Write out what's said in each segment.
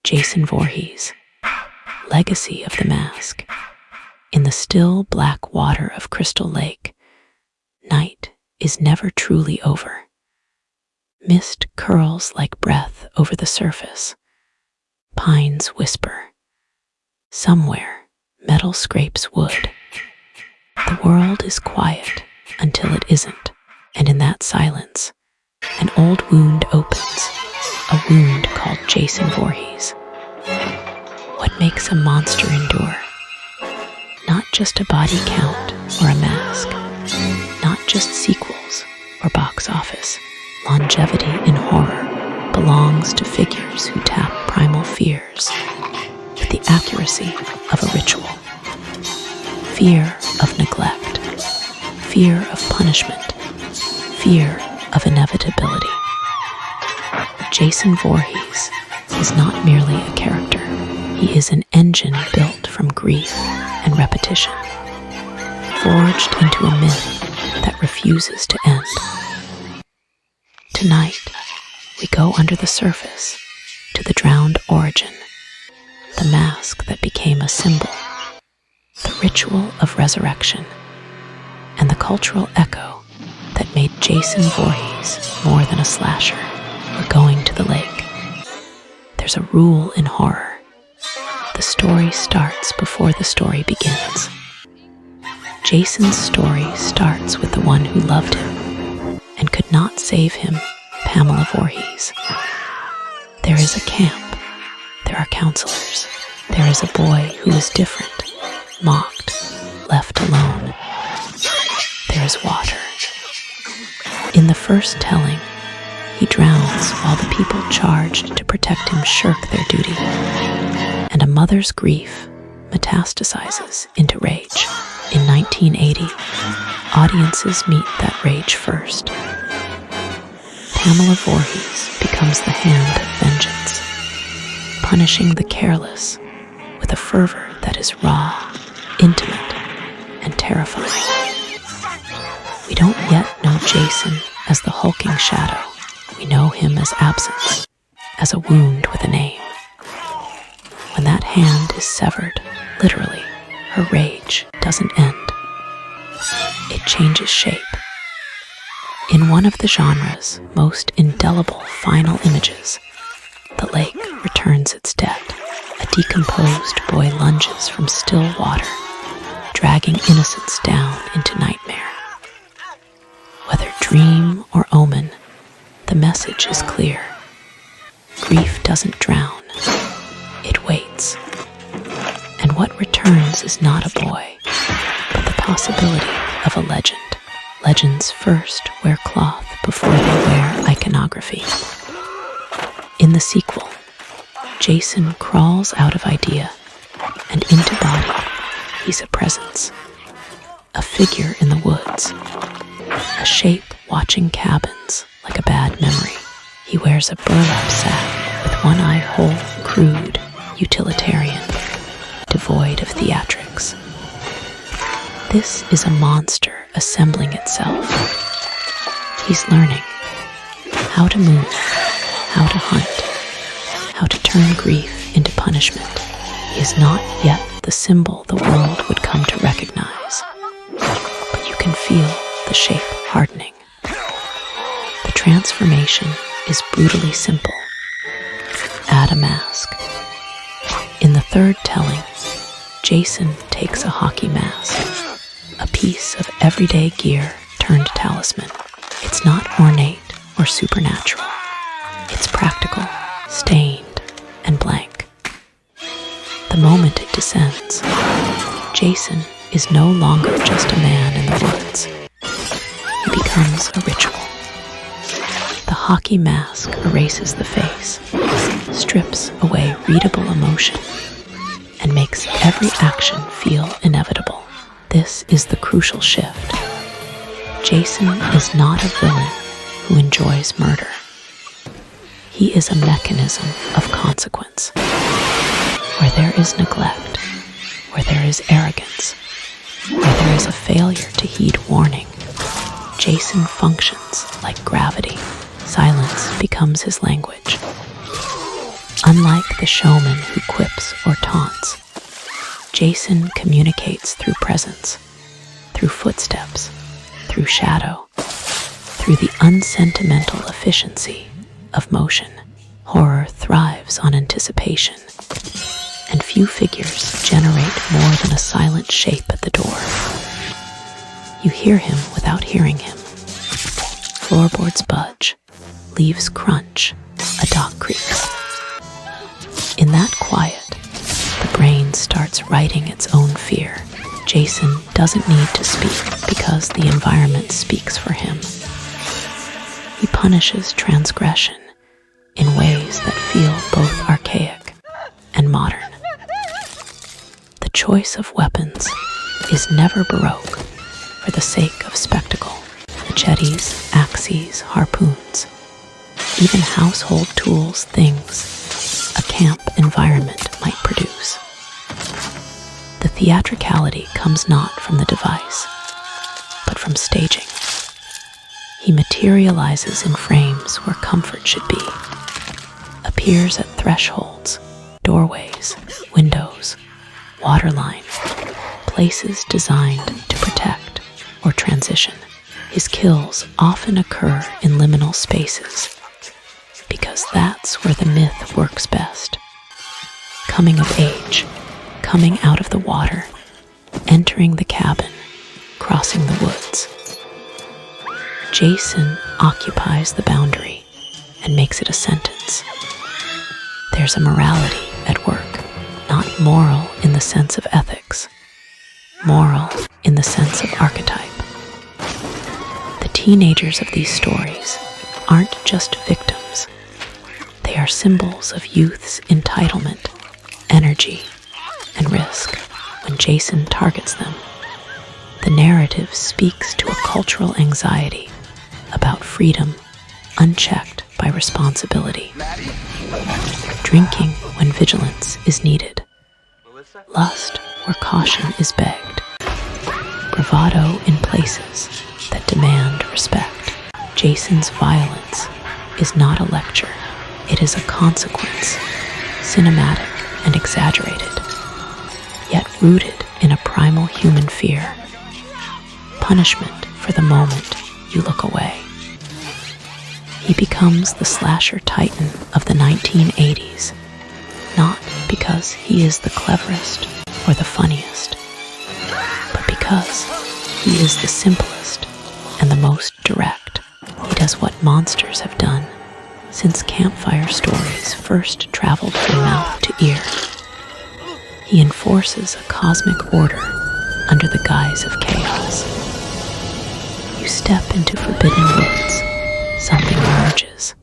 Jason Voorhees, Legacy of the Mask. In the still black water of Crystal Lake, night is never truly over. Mist curls like breath over the surface. Pines whisper. Somewhere, metal scrapes wood. The world is quiet until it isn't, and in that silence, an old wound opens, a wound called Jason Voorhees. What makes a monster endure? Not just a body count or a mask, not just sequels or box office. Longevity in horror belongs to figures who tap primal fears with the accuracy of a ritual. Fear of neglect, fear of punishment, fear of inevitability. Jason Voorhees is not merely a character. He is an engine built from grief and repetition, forged into a myth that refuses to end. Tonight, we go under the surface to the drowned origin, the mask that became a symbol, the ritual of resurrection, and the cultural echo that made Jason Voorhees more than a slasher or going to the lake. There's a rule in horror. The story starts before the story begins. Jason's story starts with the one who loved him and could not save him, Pamela Voorhees. There is a camp. There are counselors. There is a boy who is different, mocked, left alone. There is water. In the first telling, he drowns while the people charged to protect him shirk their duty. And a mother's grief metastasizes into rage. In 1980, audiences meet that rage first. Pamela Voorhees becomes the hand of vengeance, punishing the careless with a fervor that is raw, intimate, and terrifying. We don't yet know Jason as the hulking shadow. We know him as absence, as a wound with a name. When that hand is severed, literally, her rage doesn't end. It changes shape. In one of the genre's most indelible final images, the lake returns its dead. A decomposed boy lunges from still water, dragging innocence down into nightmare. Whether dream or omen, the message is clear. Grief doesn't drown. It waits. And what returns is not a boy, but the possibility of a legend. Legends first wear cloth before they wear iconography. In the sequel, Jason crawls out of idea and into body. He's a presence, a figure in the woods, a shape watching cabins like a bad memory. He wears a burlap sack with one eye whole, crude, utilitarian, devoid of theatrics. This is a monster assembling itself. He's learning how to move, how to hunt, how to turn grief into punishment. He is not yet the symbol the world would come to recognize, but you can feel the shape hardening. The transformation is brutally simple. Add a mask. In the third telling, Jason takes a hockey mask, a piece of everyday gear turned talisman. It's not ornate or supernatural. It's practical, stained, and blank. The moment it descends, Jason is no longer just a man in the woods. He becomes a ritual. The hockey mask erases the face, strips away readable emotion, and makes every action feel inevitable. This is the crucial shift. Jason is not a villain who enjoys murder. He is a mechanism of consequence. Where there is neglect, where there is arrogance, where there is a failure to heed warning, Jason functions like gravity. Silence becomes his language. Unlike the showman who quips or taunts, Jason communicates through presence, through footsteps, through shadow, through the unsentimental efficiency of motion. Horror thrives on anticipation, and few figures generate more than a silent shape at the door. You hear him without hearing him. Floorboards budge, leaves crunch, a dock creaks. In that quiet, the brain starts writing its own fear. Jason doesn't need to speak because the environment speaks for him. He punishes transgression in ways that feel both archaic and modern. The choice of weapons is never baroque for the sake of spectacle. Machetes, axes, harpoons, even household tools, things a camp environment might produce. The theatricality comes not from the device, but from staging. He materializes in frames where comfort should be, appears at thresholds, doorways, windows, waterline, places designed to protect or transition. His kills often occur in liminal spaces, because that's where the myth works best. Coming of age, coming out of the water, entering the cabin, crossing the woods. Jason occupies the boundary and makes it a sentence. There's a morality at work, not moral in the sense of ethics, moral in the sense of archetype. The teenagers of these stories aren't just victims. They are symbols of youth's entitlement, energy, and risk. When Jason targets them, the narrative speaks to a cultural anxiety about freedom unchecked by responsibility. Drinking when vigilance is needed. Lust where caution is begged. Bravado in places that demand respect. Jason's violence is not a lecture. It is a consequence, cinematic and exaggerated, yet rooted in a primal human fear. Punishment for the moment you look away. He becomes the slasher titan of the 1980s, not because he is the cleverest or the funniest, but because he is the simplest and the most direct. He does what monsters have done since campfire stories first traveled from mouth to ear. He enforces a cosmic order under the guise of chaos. You step into forbidden woods, something emerges.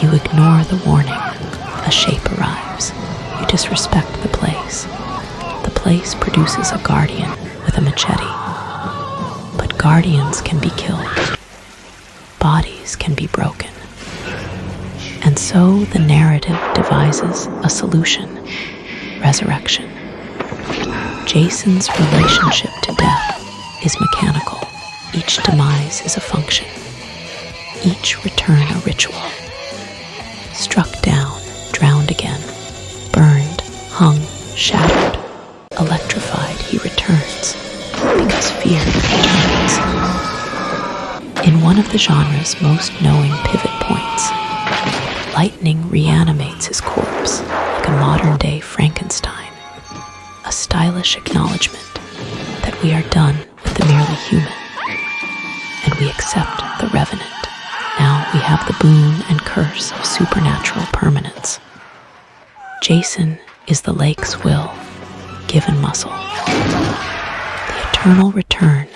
You ignore the warning, a shape arrives. You disrespect the place. The place produces a guardian with a machete. But guardians can be killed. Bodies can be broken. And so the narrative devises a solution: resurrection. Jason's relationship to death is mechanical. Each demise is a function. Each return a ritual. Struck down, drowned again, burned, hung, shattered, electrified, he returns, because fear returns. In one of the genre's most knowing pivot points, lightning reanimates his corpse like a modern-day Frankenstein, a stylish acknowledgement that we are done with the merely human, and we accept the revenant. Now we have the boon and curse of supernatural permanence. Jason is the lake's will, given muscle. The eternal return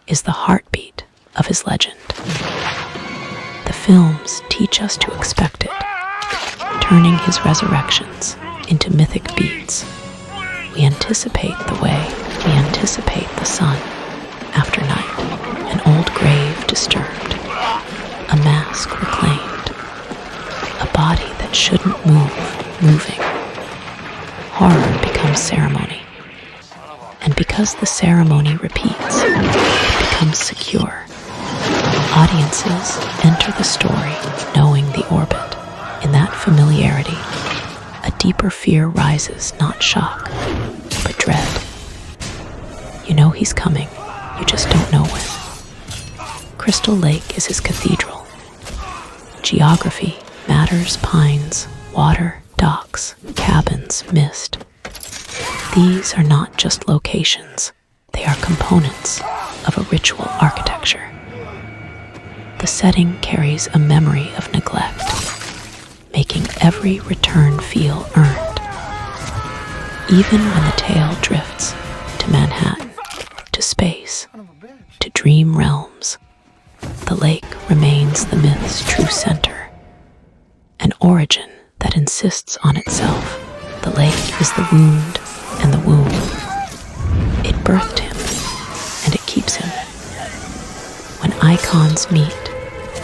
is the heartbeat of his legend. The films teach us to expect it, turning his resurrections into mythic beats. We anticipate the way, we anticipate the sun after night, an old grave disturbed, a mask reclaimed, a body that shouldn't move, moving. Horror becomes ceremony. And because the ceremony repeats, it becomes secure. Audiences enter the story knowing the orbit. In that familiarity, a deeper fear rises, not shock, but dread. You know he's coming, you just don't know when. Crystal Lake is his cathedral. Geography, matters, pines, water, docks, cabins, mist. These are not just locations, they are components of a ritual architecture. The setting carries a memory of neglect, making every return feel earned. Even when the tale drifts to Manhattan, to space, to dream realms, the lake remains the myth's true center, an origin that insists on itself. The lake is the wound and the womb. It birthed him, and it keeps him. When icons meet,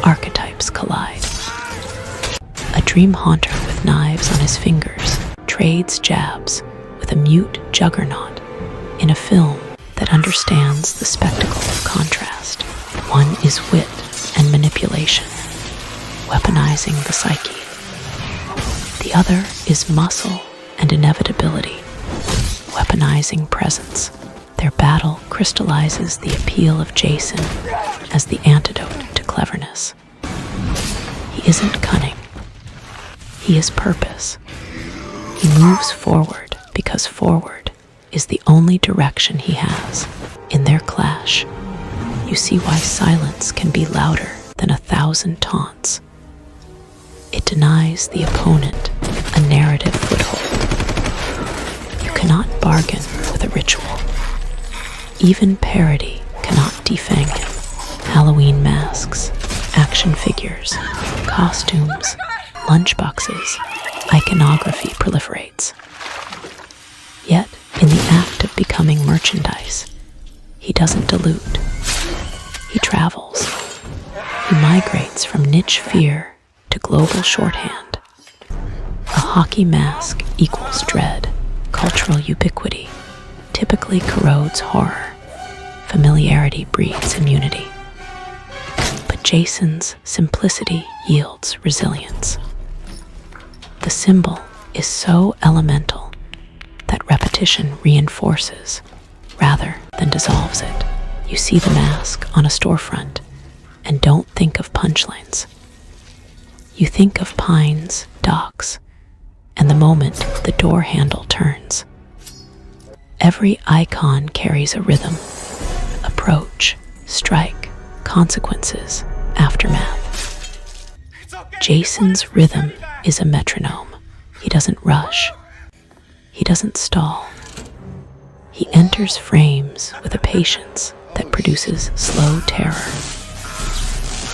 archetypes collide. A dream haunter with knives on his fingers trades jabs with a mute juggernaut in a film that understands the spectacle of contrast. One is wit and manipulation, weaponizing the psyche. The other is muscle and inevitability, weaponizing presence. Their battle crystallizes the appeal of Jason as the antidote to cleverness. He isn't cunning. He is purpose. He moves forward because forward is the only direction he has. In their clash, you see why silence can be louder than 1,000 taunts. It denies the opponent a narrative foothold. You cannot bargain with a ritual. Even parody cannot defang him. Halloween masks, action figures, costumes, lunchboxes, iconography proliferates. Yet, in the act of becoming merchandise, he doesn't dilute. He travels. He migrates from niche fear to global shorthand. A hockey mask equals dread. Cultural ubiquity typically corrodes horror. Familiarity breeds immunity. But Jason's simplicity yields resilience. The symbol is so elemental that repetition reinforces rather than dissolves it. You see the mask on a storefront and don't think of punchlines. You think of pines, docks, and the moment the door handle turns. Every icon carries a rhythm: approach, strike, consequences, aftermath. Jason's rhythm is a metronome. He doesn't rush. He doesn't stall. He enters frames with a patience that produces slow terror.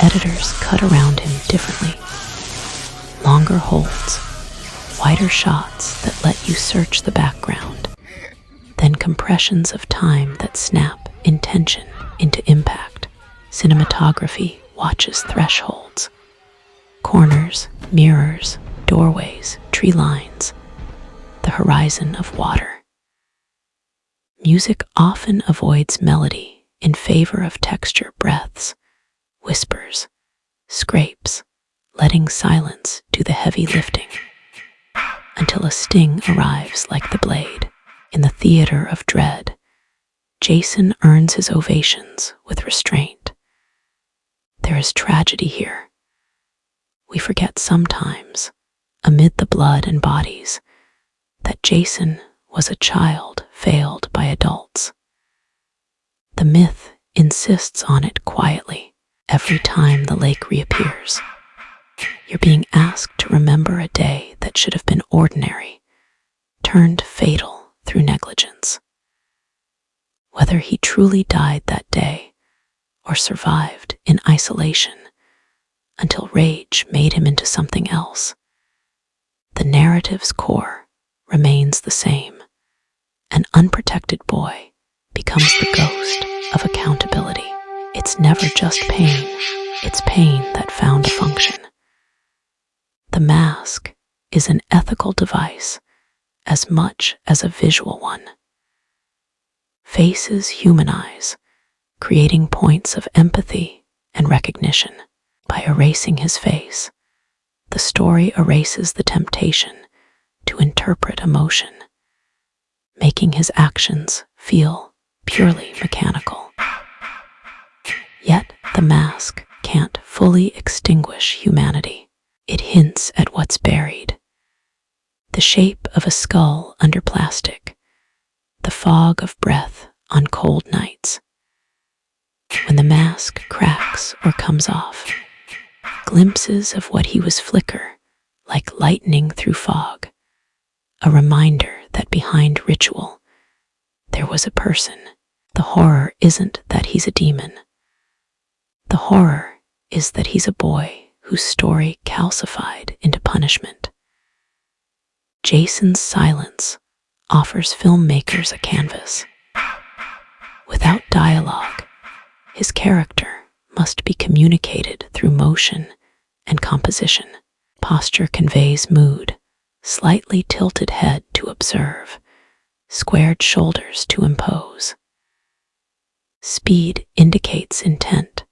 Editors cut around him differently. Longer holds, wider shots that let you search the background, then compressions of time that snap intention into impact. Cinematography watches thresholds, corners, mirrors, doorways, tree lines, the horizon of water. Music often avoids melody in favor of texture, breaths, whispers, scrapes, letting silence do the heavy lifting, until a sting arrives like the blade. In the theater of dread, Jason earns his ovations with restraint. There is tragedy here. We forget sometimes, amid the blood and bodies, that Jason was a child failed by adults. The myth insists on it quietly every time the lake reappears. You're being asked to remember a day that should have been ordinary, turned fatal through negligence. Whether he truly died that day or survived in isolation until rage made him into something else, the narrative's core remains the same. An unprotected boy becomes the ghost of accountability. It's never just pain, it's pain that found a function. The mask is an ethical device as much as a visual one. Faces humanize, creating points of empathy and recognition. By erasing his face, The story erases the temptation to interpret emotion, making his actions feel purely mechanical. Yet the mask can't fully extinguish humanity. It hints at what's buried: the shape of a skull under plastic, the fog of breath on cold nights. When the mask cracks or comes off, glimpses of what he was flicker like lightning through fog, a reminder that behind ritual there was a person. The horror isn't that he's a demon. The horror is that he's a boy whose story calcified into punishment. Jason's silence offers filmmakers a canvas. Without dialogue, his character must be communicated through motion and composition. Posture conveys mood, slightly tilted head to observe, squared shoulders to impose. Speed indicates intent,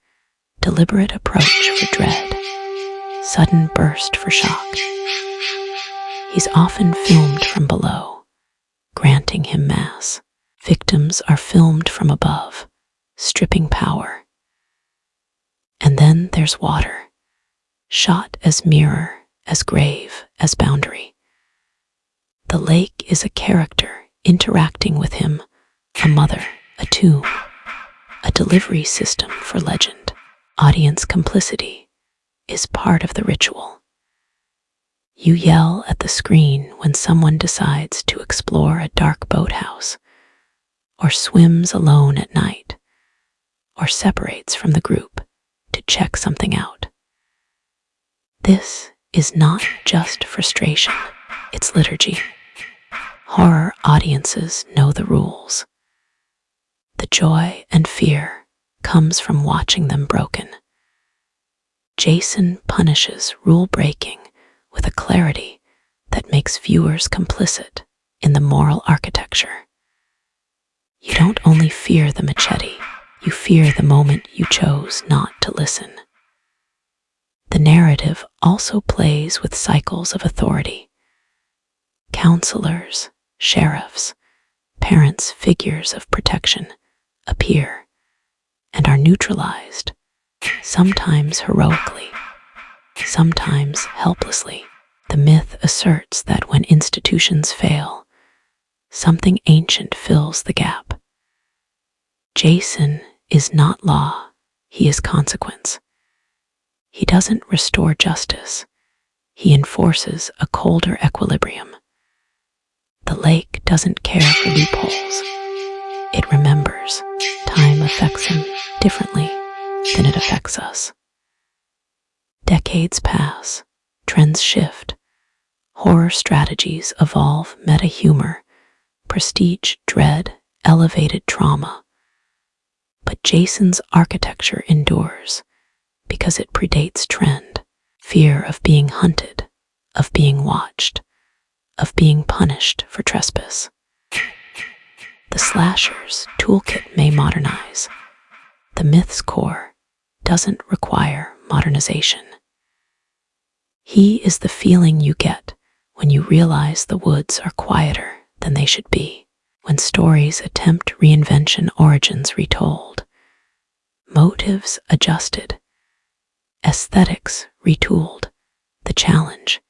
deliberate approach for dread, sudden burst for shock. He's often filmed from below, granting him mass. Victims are filmed from above, stripping power. And then there's water, shot as mirror, as grave, as boundary. The lake is a character interacting with him, a mother, a tomb, a delivery system for legend. Audience complicity is part of the ritual. You yell at the screen when someone decides to explore a dark boathouse, or swims alone at night, or separates from the group to check something out. This is not just frustration, it's liturgy. Horror audiences know the rules. The joy and fear comes from watching them broken. Jason punishes rule-breaking with a clarity that makes viewers complicit in the moral architecture. You don't only fear the machete, you fear the moment you chose not to listen. The narrative also plays with cycles of authority. Counselors, sheriffs, parents, figures of protection appear and are neutralized, sometimes heroically, sometimes helplessly. The myth asserts that when institutions fail, something ancient fills the gap. Jason is not law, he is consequence. He doesn't restore justice, he enforces a colder equilibrium. The lake doesn't care for loopholes. It remembers time affects him differently than it affects us. Decades pass, trends shift, horror strategies evolve, meta-humor, prestige, dread, elevated trauma. But Jason's architecture endures because it predates trend. Fear of being hunted, of being watched, of being punished for trespass. The slasher's toolkit may modernize. The myth's core doesn't require modernization. He is the feeling you get when you realize the woods are quieter than they should be, when stories attempt reinvention, origins retold, motives adjusted, aesthetics retooled. The challenge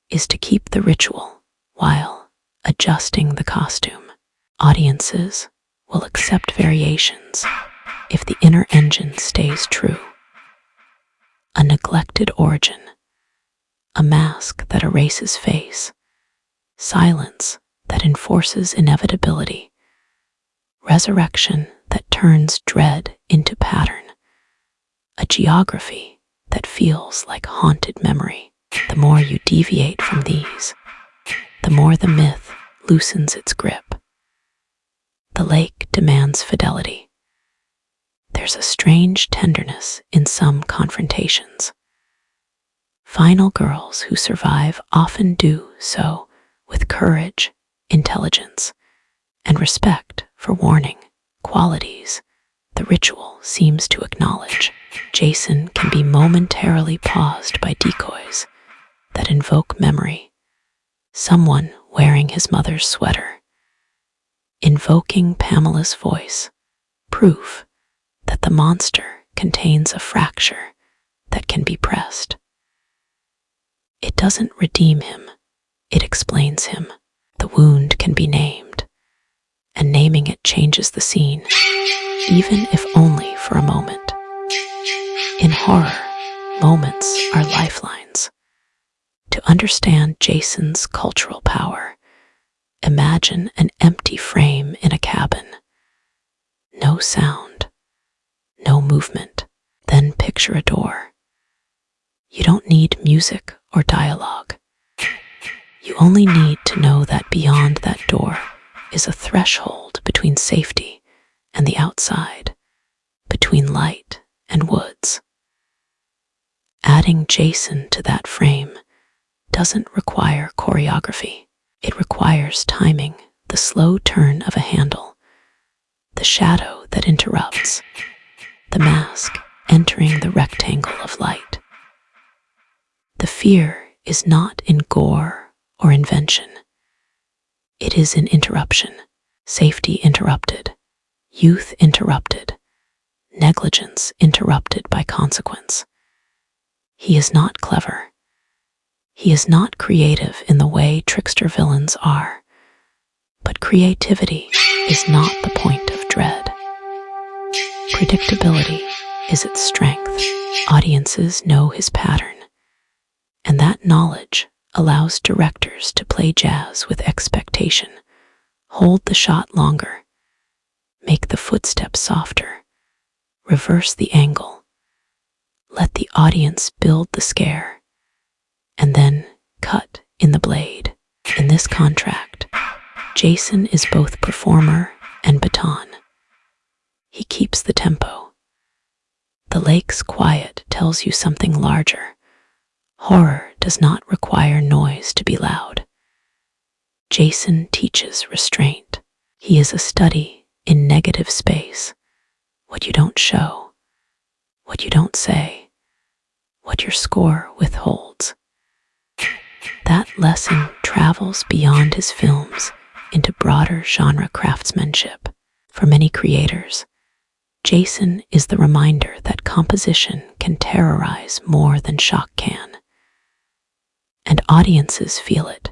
is to keep the ritual while adjusting the costume. Audiences will accept variations if the inner engine stays true. A neglected origin, a mask that erases face, silence that enforces inevitability, resurrection that turns dread into pattern, a geography that feels like haunted memory. The more you deviate from these, the more the myth loosens its grip. The lake demands fidelity. There's a strange tenderness in some confrontations. Final girls who survive often do so with courage, intelligence, and respect for warning, qualities the ritual seems to acknowledge. Jason can be momentarily paused by decoys, that invoke memory. Someone wearing his mother's sweater. Invoking Pamela's voice. Proof that the monster contains a fracture that can be pressed. It doesn't redeem him, it explains him. The wound can be named, and naming it changes the scene, even if only for a moment. In horror, moments are lifelines. To understand Jason's cultural power, imagine an empty frame in a cabin. No sound, no movement. Then picture a door. You don't need music or dialogue. You only need to know that beyond that door is a threshold between safety and the outside, between light and woods. Adding Jason to that frame doesn't require choreography. It requires timing, the slow turn of a handle, the shadow that interrupts, the mask entering the rectangle of light. The fear is not in gore or invention. It is in interruption, safety interrupted, youth interrupted, negligence interrupted by consequence. He is not clever. He is not creative in the way trickster villains are. But creativity is not the point of dread. Predictability is its strength. Audiences know his pattern, and that knowledge allows directors to play jazz with expectation, hold the shot longer, make the footsteps softer, reverse the angle, let the audience build the scare, and then cut in the blade. In this contract, Jason is both performer and baton. He keeps the tempo. The lake's quiet tells you something larger. Horror does not require noise to be loud. Jason teaches restraint. He is a study in negative space. What you don't show, what you don't say, what your score withholds. That lesson travels beyond his films into broader genre craftsmanship. For many creators, Jason is the reminder that composition can terrorize more than shock can. And audiences feel it.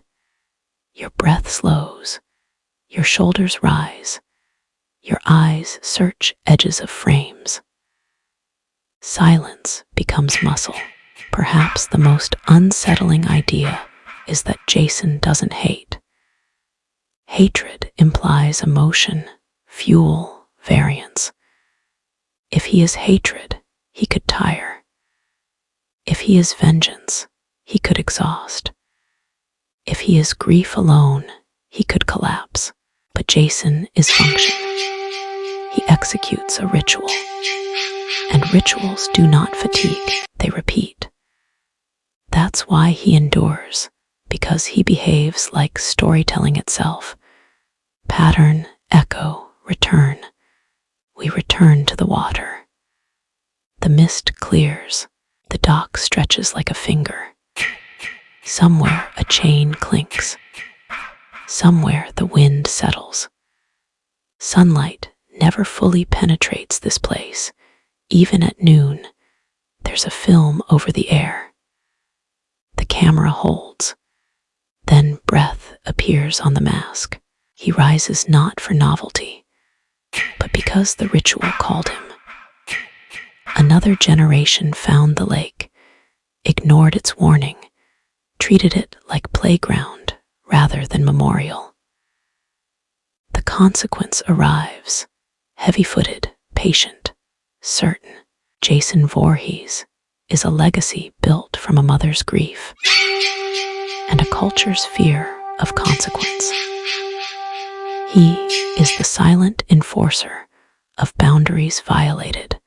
Your breath slows, your shoulders rise, your eyes search edges of frames. Silence becomes muscle. Perhaps the most unsettling idea is that Jason doesn't hate. Hatred implies emotion, fuel, variance. If he is hatred, he could tire. If he is vengeance, he could exhaust. If he is grief alone, he could collapse. But Jason is function. He executes a ritual. And rituals do not fatigue, they repeat. That's why he endures, because he behaves like storytelling itself. Pattern, echo, return. We return to the water. The mist clears. The dock stretches like a finger. Somewhere a chain clinks. Somewhere the wind settles. Sunlight never fully penetrates this place. Even at noon, there's a film over the air. The camera holds. Then breath appears on the mask. He rises not for novelty, but because the ritual called him. Another generation found the lake, ignored its warning, treated it like playground rather than memorial. The consequence arrives, heavy-footed, patient, certain. Jason Voorhees is a legacy built from a mother's grief and a culture's fear of consequence. He is the silent enforcer of boundaries violated,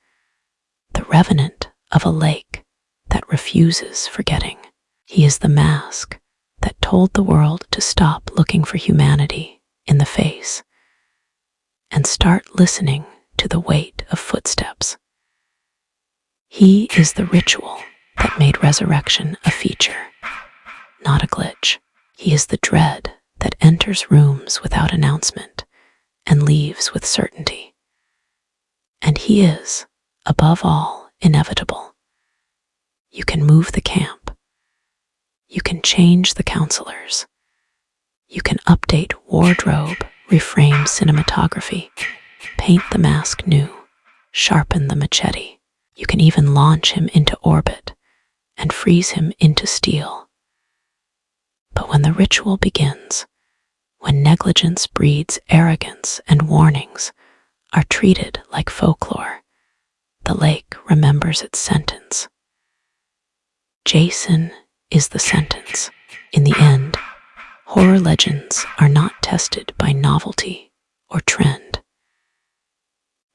the revenant of a lake that refuses forgetting. He is the mask that told the world to stop looking for humanity in the face and start listening to the weight of footsteps. He is the ritual that made resurrection a feature, not a glitch. He is the dread that enters rooms without announcement and leaves with certainty. And he is, above all, inevitable. You can move the camp. You can change the counselors. You can update wardrobe, reframe cinematography, paint the mask new, sharpen the machete. You can even launch him into orbit and freeze him into steel. But when the ritual begins, when negligence breeds arrogance and warnings are treated like folklore, the lake remembers its sentence. Jason is the sentence. In the end, horror legends are not tested by novelty or trend.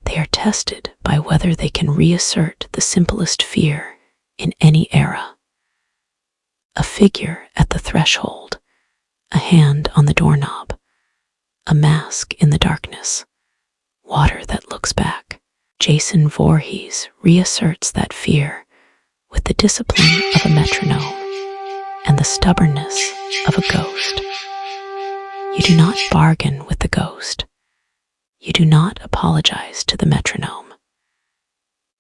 They are tested by whether they can reassert the simplest fear in any era. A figure at the threshold, a hand on the doorknob, a mask in the darkness, water that looks back. Jason Voorhees reasserts that fear with the discipline of a metronome and the stubbornness of a ghost. You do not bargain with the ghost. You do not apologize to the metronome.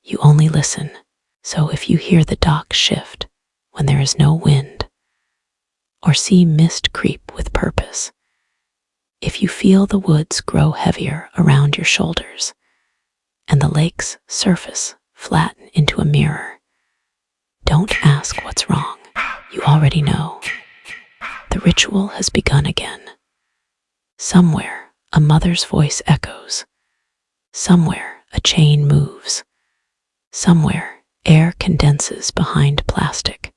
You only listen. So if you hear the dock shift when there is no wind, or see mist creep with purpose, if you feel the woods grow heavier around your shoulders, and the lake's surface flatten into a mirror, don't ask what's wrong. You already know. The ritual has begun again. Somewhere, a mother's voice echoes. Somewhere, a chain moves. Somewhere, air condenses behind plastic.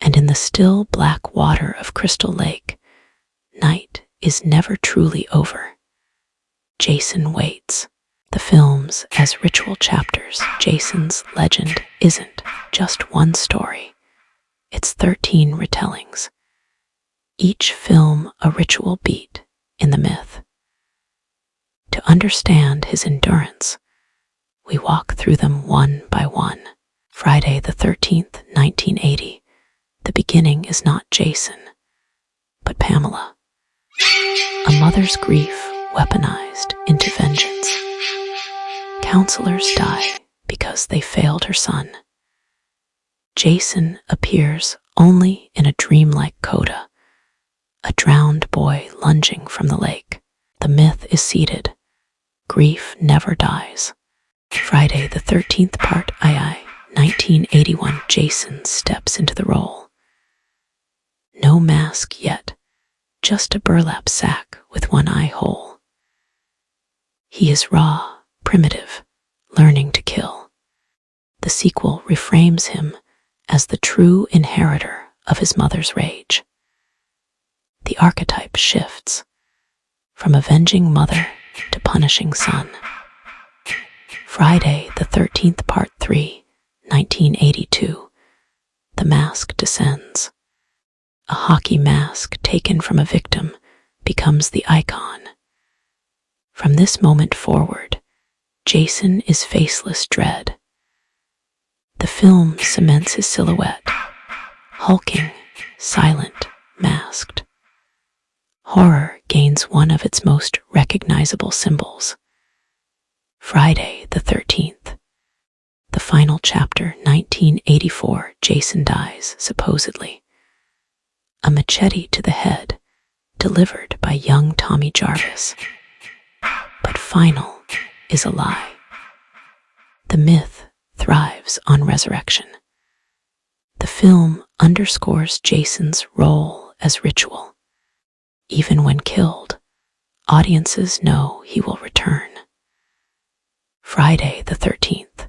And in the still black water of Crystal Lake, night is never truly over. Jason waits. The films as ritual chapters. Jason's legend isn't just one story. It's 13 retellings. Each film a ritual beat in the myth. To understand his endurance, we walk through them one by one. Friday the 13th, 1980. The beginning is not Jason, but Pamela. A mother's grief weaponized into vengeance. Counselors die because they failed her son. Jason appears only in a dreamlike coda, a drowned boy lunging from the lake. The myth is seated. Grief never dies. Friday the 13th, Part II, 1981. Jason steps into the role. No mask yet, just a burlap sack with one eye whole. He is raw, primitive, learning to kill. The sequel reframes him as the true inheritor of his mother's rage. The archetype shifts from avenging mother to punishing son. Friday the 13th, Part III, 1982. The mask descends. A hockey mask taken from a victim becomes the icon. From this moment forward, Jason is faceless dread. The film cements his silhouette, hulking, silent, masked. Horror gains one of its most recognizable symbols. Friday the 13th. The final chapter, 1984. Jason dies, supposedly. A machete to the head, delivered by young Tommy Jarvis. But final is a lie. The myth thrives on resurrection. The film underscores Jason's role as ritual. Even when killed, audiences know he will return. Friday the 13th.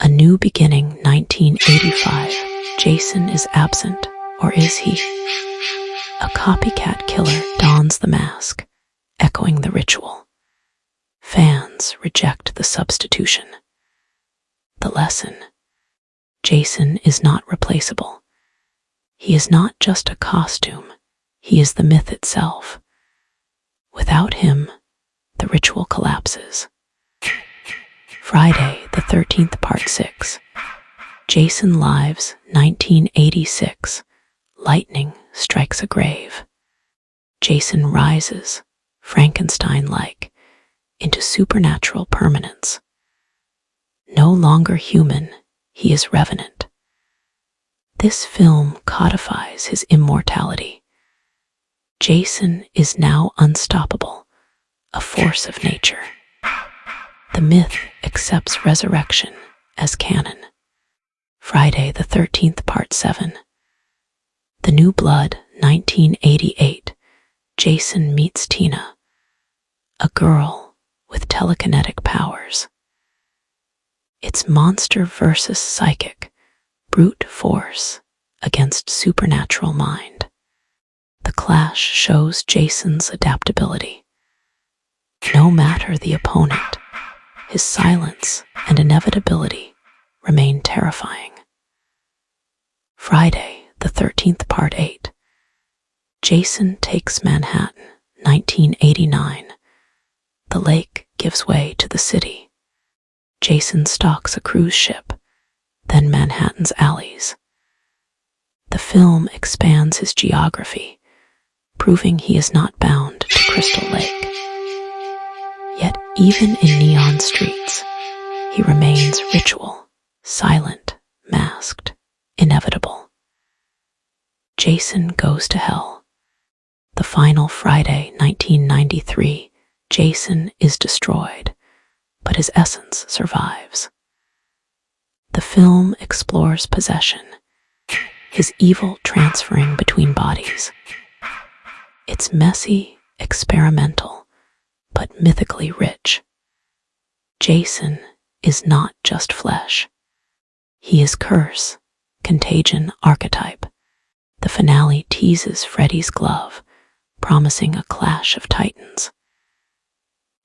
A New Beginning, 1985. Jason is absent, or is he? A copycat killer dons the mask, echoing the ritual. Fans reject the substitution. The lesson: Jason is not replaceable. He is not just a costume, he is the myth itself. Without him, the ritual collapses. Friday the 13th, Part 6. Jason Lives, 1986. lightning strikes a grave. Jason rises, Frankenstein-like, into supernatural permanence. No longer human, he is revenant. This film codifies his immortality. Jason is now unstoppable, a force of nature. The myth accepts resurrection as canon. Friday the 13th, Part 7. The New Blood, 1988. Jason meets Tina, a girl with telekinetic powers. It's monster versus psychic, brute force against supernatural mind. The clash shows Jason's adaptability. No matter the opponent, his silence and inevitability remain terrifying. Friday the 13th, Part 8. Jason takes Manhattan, 1989. The lake gives way to the city. Jason stalks a cruise ship, then Manhattan's alleys. The film expands his geography, proving he is not bound to Crystal Lake. Yet even in neon streets, he remains ritual, silent, masked, inevitable. Jason goes to hell. The final Friday, 1993, Jason is destroyed, but his essence survives. The film explores possession, his evil transferring between bodies. It's messy, experimental, but mythically rich. Jason is not just flesh. He is curse, contagion archetype. The finale teases Freddy's glove, promising a clash of titans.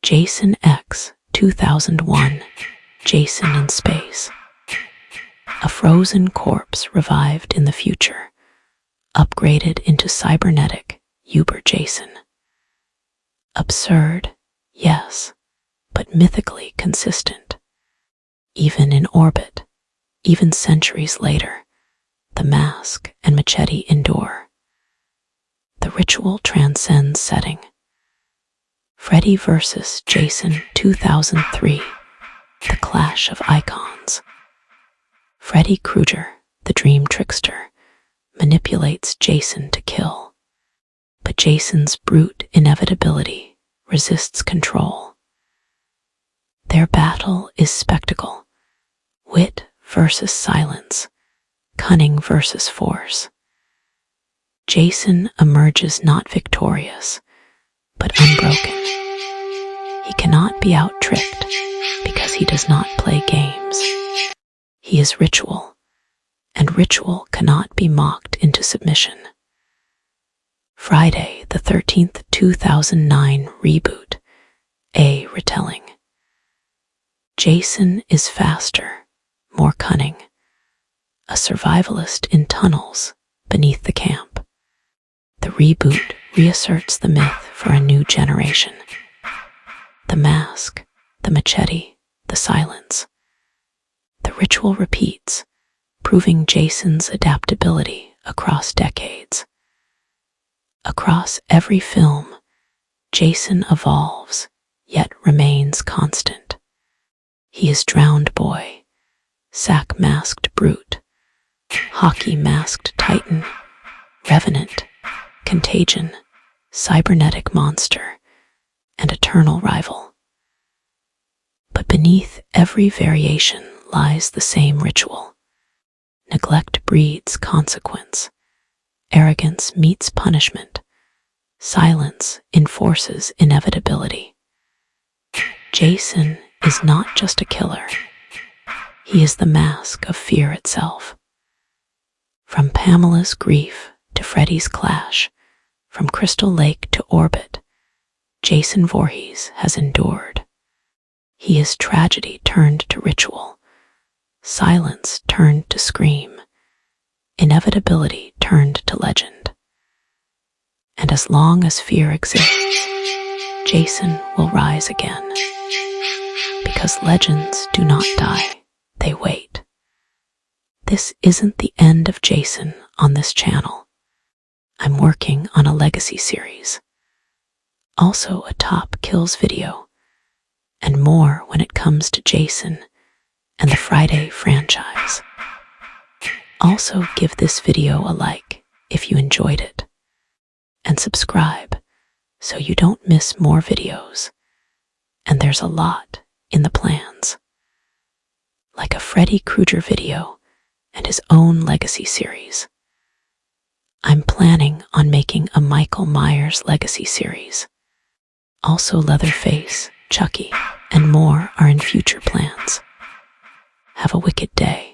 Jason X, 2001, Jason in Space. A frozen corpse revived in the future, upgraded into cybernetic Uber Jason. Absurd, yes, but mythically consistent. Even in orbit, even centuries later, the mask and machete endure. The ritual transcends setting. Freddy vs. Jason, 2003, the clash of icons. Freddy Krueger, the dream trickster, manipulates Jason to kill. But Jason's brute inevitability resists control. Their battle is spectacle, wit versus silence, cunning versus force. Jason emerges not victorious, but unbroken. He cannot be out-tricked because he does not play games. He is ritual, and ritual cannot be mocked into submission. Friday the 13th, 2009 reboot, a retelling. Jason is faster, more cunning, a survivalist in tunnels beneath the camp. The reboot reasserts the myth for a new generation. The mask, the machete, the silence. The ritual repeats, proving Jason's adaptability across decades. Across every film, Jason evolves, yet remains constant. He is drowned boy, sack-masked brute, hockey-masked titan, revenant, contagion, cybernetic monster, and eternal rival. But beneath every variation lies the same ritual. Neglect breeds consequence. Arrogance meets punishment. Silence enforces inevitability. Jason is not just a killer. He is the mask of fear itself. From Pamela's grief to Freddy's clash, from Crystal Lake to orbit, Jason Voorhees has endured. He is tragedy turned to ritual, silence turned to scream, inevitability turned to legend. And as long as fear exists, Jason will rise again. Because legends do not die, they wait. This isn't the end of Jason on this channel. I'm working on a legacy series, also a top kills video, and more when it comes to Jason and the Friday franchise. Also give this video a like if you enjoyed it, and subscribe so you don't miss more videos. And there's a lot in the plans, like a Freddy Krueger video and his own legacy series. I'm planning on making a Michael Myers legacy series. Also Leatherface, Chucky, and more are in future plans. Have a wicked day.